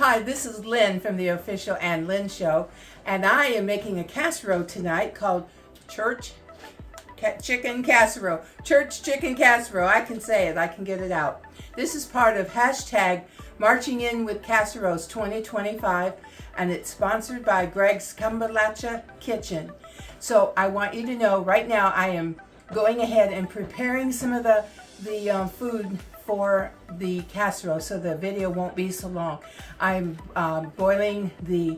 Hi, this is Lynn from the official and Lynn Show, and I am making a casserole tonight called chicken casserole. Church chicken casserole. I can say it. I can get it out. This is part of hashtag Marching In with Casseroles 2025, and it's sponsored by Greg's Kumbalacha Kitchen. So I want you to know right now I am going ahead and preparing some of the food for the casserole, so the video won't be so long. I'm boiling the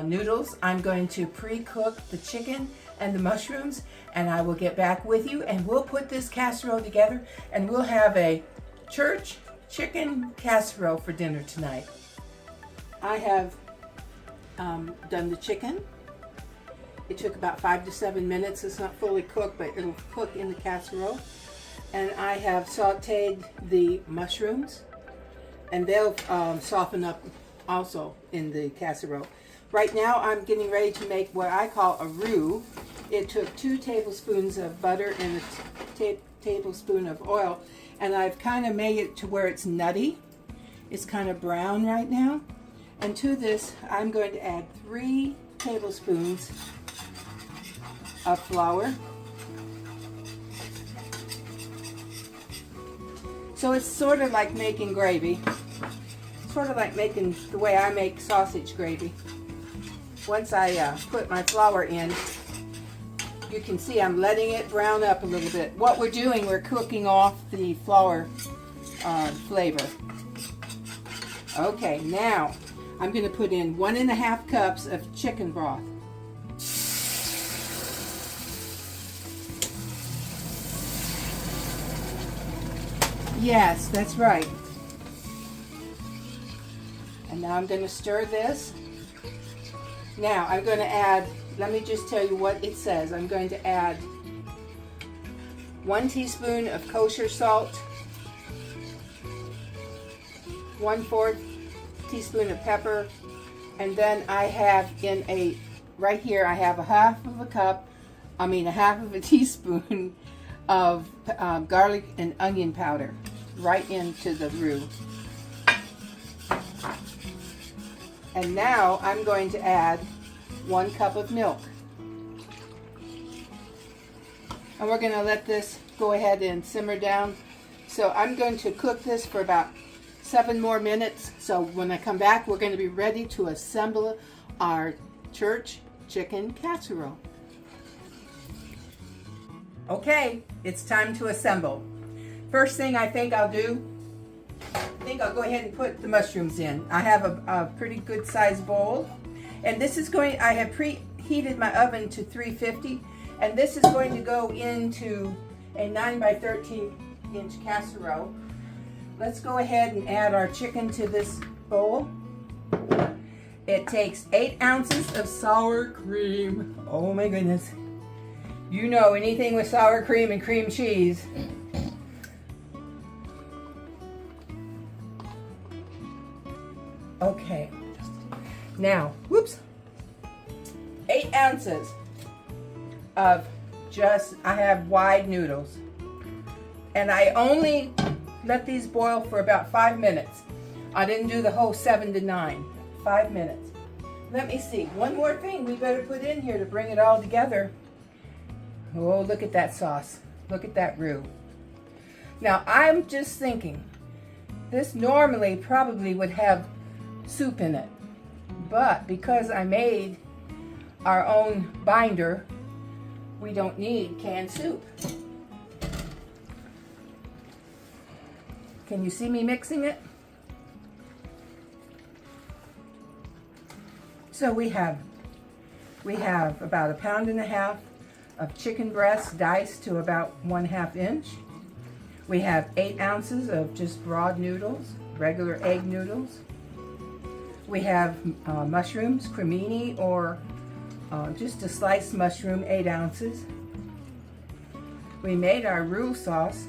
noodles. I'm going to pre-cook the chicken and the mushrooms, and I will get back with you and we'll put this casserole together and we'll have a church chicken casserole for dinner tonight. I have done the chicken. It took about 5 to 7 minutes. It's not fully cooked, but it'll cook in the casserole. And I have sauteed the mushrooms, and they'll soften up also in the casserole. Right now I'm getting ready to make what I call a roux. It took 2 tablespoons of butter and a tablespoon of oil, and I've kind of made it to where it's nutty. It's kind of brown right now. And to this I'm going to add 3 tablespoons of flour. So it's sort of like making gravy, sort of like making the way I make sausage gravy. Once I put my flour in, you can see I'm letting it brown up a little bit. What we're doing, we're cooking off the flour flavor. Okay, now I'm going to put in 1.5 cups of chicken broth. Yes, that's right. And now I'm going to stir this. Now I'm going to add, let me just tell you what it says. I'm going to add 1 teaspoon of kosher salt, 1/4 teaspoon of pepper, and then I have right here I have a half of a teaspoon of garlic and onion powder right into the roux. And now I'm going to add 1 cup of milk. And we're going to let this go ahead and simmer down. So I'm going to cook this for about 7 more minutes. So when I come back, we're going to be ready to assemble our church chicken casserole. Okay, it's time to assemble. First thing I think I'll go ahead and put the mushrooms in. I have a pretty good sized bowl, and this is I have preheated my oven to 350, and this is going to go into a 9 by 13 inch casserole. Let's go ahead and add our chicken to this bowl. It takes 8 ounces of sour cream. Oh my goodness. You know, anything with sour cream and cream cheese. Okay. Now, 8 ounces of I have wide noodles. And I only let these boil for about 5 minutes. I didn't do the whole 7 to 9. 5 minutes. Let me see. One more thing we better put in here to bring it all together. Oh, look at that sauce. Look at that roux. Now, I'm just thinking, this normally probably would have soup in it. But because I made our own binder, we don't need canned soup. Can you see me mixing it? So we have about 1.5 pounds of chicken breast diced to about 1/2 inch. We have 8 ounces of just broad noodles, regular egg noodles. We have mushrooms, cremini, or just a sliced mushroom, 8 ounces. We made our roux sauce.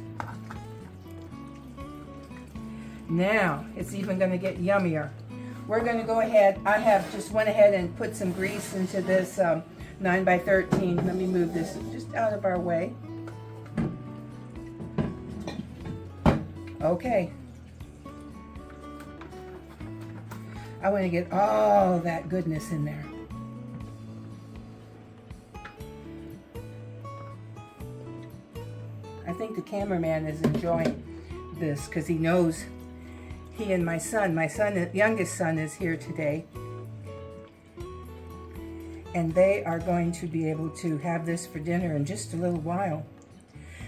Now it's even going to get yummier. We're going to go ahead. I have just went ahead and put some grease into this 9 by 13. Let me move this just out of our way. Okay. I want to get all that goodness in there. I think the cameraman is enjoying this because he knows he and my son, youngest son, is here today. And they are going to be able to have this for dinner in just a little while.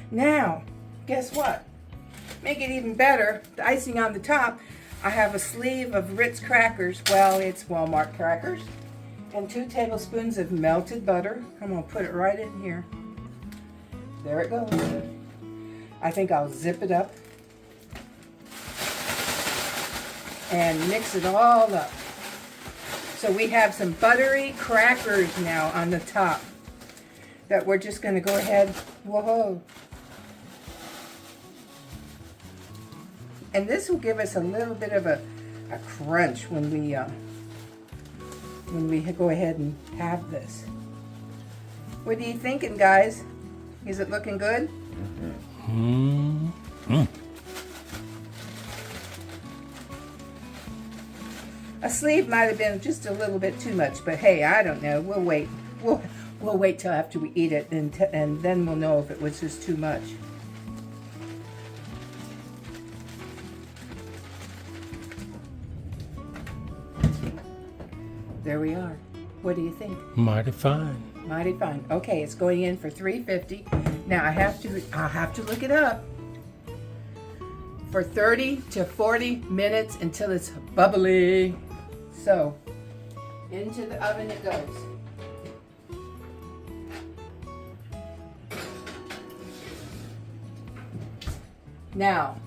Now, guess what? Make it even better, the icing on the top, I have a sleeve of Ritz Crackers. Well, it's Walmart crackers. And 2 tablespoons of melted butter. I'm going to put it right in here. There it goes. I think I'll zip it up and mix it all up. So we have some buttery crackers now on the top that we're just going to go ahead, whoa. And this will give us a little bit of a crunch when we go ahead and have this. What are you thinking, guys? Is it looking good? Mm-hmm. A sleeve might have been just a little bit too much, but hey, I don't know. We'll wait. We'll wait till after we eat it, and then we'll know if it was just too much. There we are. What do you think? Mighty fine. Mighty fine. Okay, it's going in for $3.50. Now I'll have to look it up. For 30 to 40 minutes until it's bubbly. So, into the oven it goes. Now,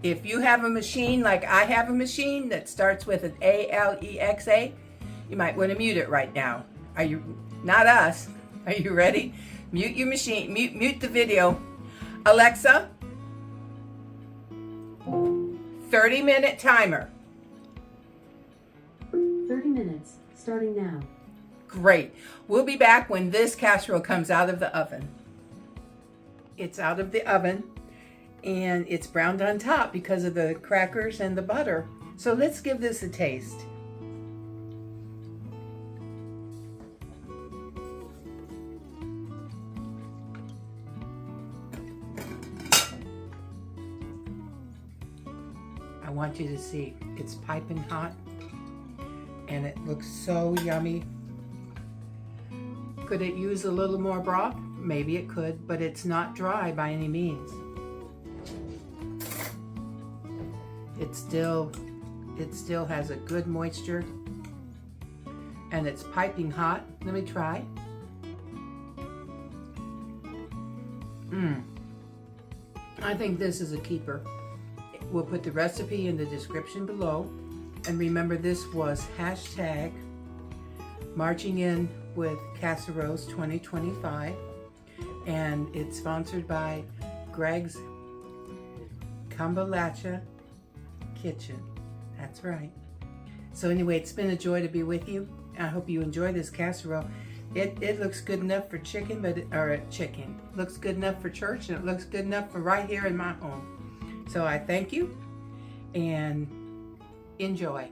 if you have a machine like I have a machine that starts with an Alexa, you might want to mute it right now. Are you, not us, are you ready? Mute your machine, mute the video. Alexa, 30-minute timer. 30 minutes, starting now. Great. We'll be back when this casserole comes out of the oven. It's out of the oven and it's browned on top because of the crackers and the butter. So let's give this a taste. I want you to see, it's piping hot and it looks so yummy. Could it use a little more broth? Maybe it could, but it's not dry by any means. It still has a good moisture and it's piping hot. Let me try. I think this is a keeper. We'll put the recipe in the description below. And remember, this was hashtag Marching In with Casseroles 2025. And it's sponsored by Greg's Kumbalacha Kitchen. That's right. So anyway, it's been a joy to be with you. I hope you enjoy this casserole. It looks good enough for chicken, looks good enough for church, and it looks good enough for right here in my home. So I thank you and enjoy.